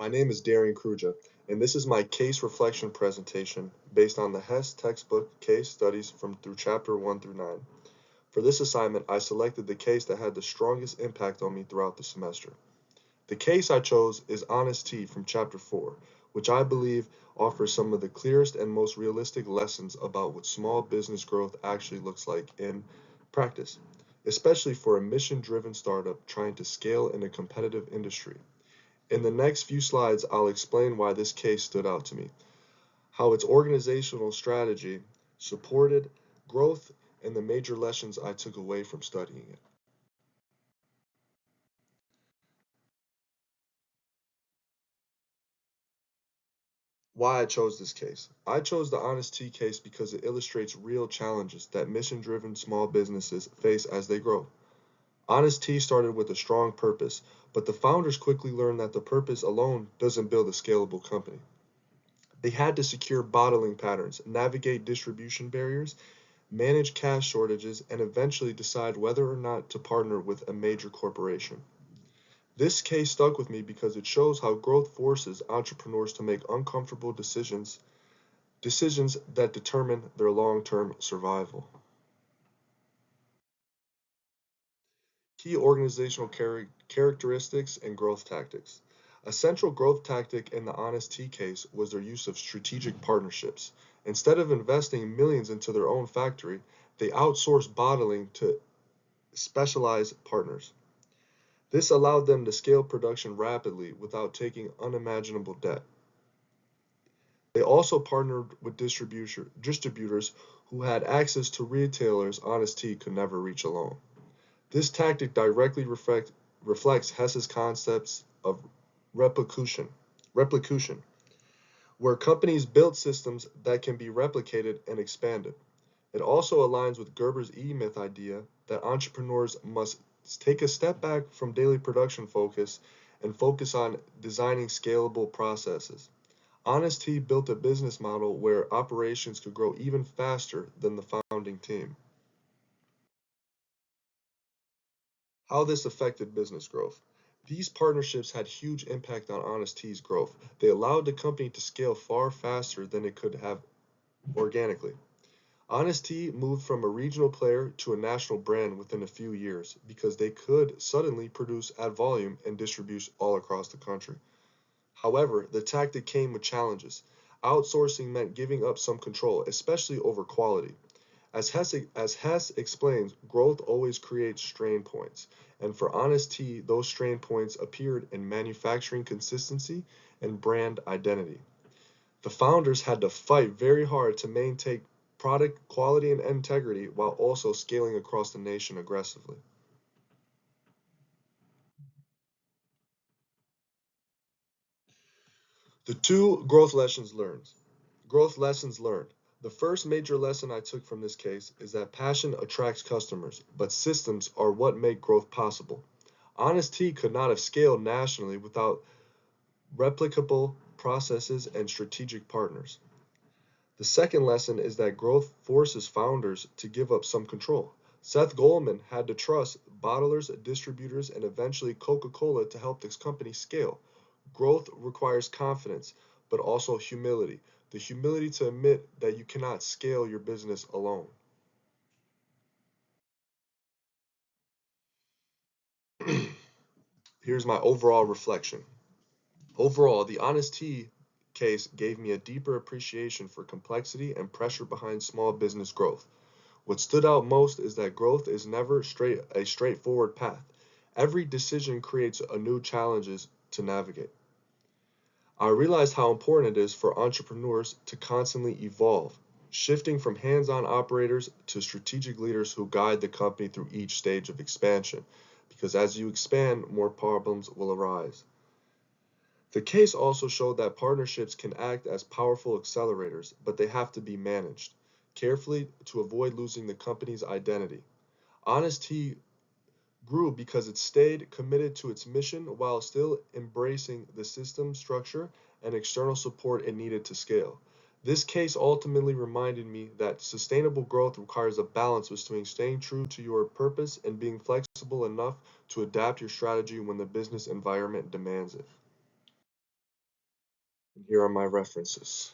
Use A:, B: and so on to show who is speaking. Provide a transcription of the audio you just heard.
A: My name is Darian Kruja, and this is my case reflection presentation based on the Hess textbook case studies from through chapter 1 through 9. For this assignment, I selected the case that had the strongest impact on me throughout the semester. The case I chose is Honest Tea from chapter 4, which I believe offers some of the clearest and most realistic lessons about what small business growth actually looks like in practice, especially for a mission-driven startup trying to scale in a competitive industry. In the next few slides, I'll explain why this case stood out to me, how its organizational strategy supported growth, and the major lessons I took away from studying it. Why I chose this case. I chose the Honest Tea case because it illustrates real challenges that mission-driven small businesses face as they grow. Honest Tea started with a strong purpose, but the founders quickly learned that the purpose alone doesn't build a scalable company. They had to secure bottling patterns, navigate distribution barriers, manage cash shortages, and eventually decide whether or not to partner with a major corporation. This case stuck with me because it shows how growth forces entrepreneurs to make uncomfortable decisions that determine their long-term survival. Key organizational characteristics and growth tactics. A central growth tactic in the Honest Tea case was their use of strategic partnerships. Instead of investing millions into their own factory, they outsourced bottling to specialized partners. This allowed them to scale production rapidly without taking unimaginable debt. They also partnered with distributors who had access to retailers Honest Tea could never reach alone. This tactic directly reflects Hess's concepts of replication, where companies build systems that can be replicated and expanded. It also aligns with Gerber's E-Myth idea that entrepreneurs must take a step back from daily production focus and focus on designing scalable processes. Honest Tea built a business model where operations could grow even faster than the founding team. How this affected business growth. These partnerships had huge impact on Honest Tea's growth. They allowed the company to scale far faster than it could have organically. Honest Tea moved from a regional player to a national brand within a few years because they could suddenly produce at volume and distribute all across the country. However, the tactic came with challenges. Outsourcing meant giving up some control, especially over quality. As Hess explains, growth always creates strain points, and for Honest Tea, those strain points appeared in manufacturing consistency and brand identity. The founders had to fight very hard to maintain product quality and integrity while also scaling across the nation aggressively. The two growth lessons learned. Growth lessons learned. The first major lesson I took from this case is that passion attracts customers, but systems are what make growth possible. Honest Tea could not have scaled nationally without replicable processes and strategic partners. The second lesson is that growth forces founders to give up some control. Seth Goldman had to trust bottlers, distributors, and eventually Coca-Cola to help this company scale. Growth requires confidence, but also humility. The humility to admit that you cannot scale your business alone. Here's my overall reflection. Overall, the Honest Tea case gave me a deeper appreciation for complexity and pressure behind small business growth. What stood out most is that growth is never a straightforward path. Every decision creates a new challenges to navigate. I realized how important it is for entrepreneurs to constantly evolve, shifting from hands-on operators to strategic leaders who guide the company through each stage of expansion, because as you expand, more problems will arise. The case also showed that partnerships can act as powerful accelerators, but they have to be managed carefully to avoid losing the company's identity. Honest Tea grew because it stayed committed to its mission while still embracing the system structure and external support it needed to scale. This case ultimately reminded me that sustainable growth requires a balance between staying true to your purpose and being flexible enough to adapt your strategy when the business environment demands it. Here are my references.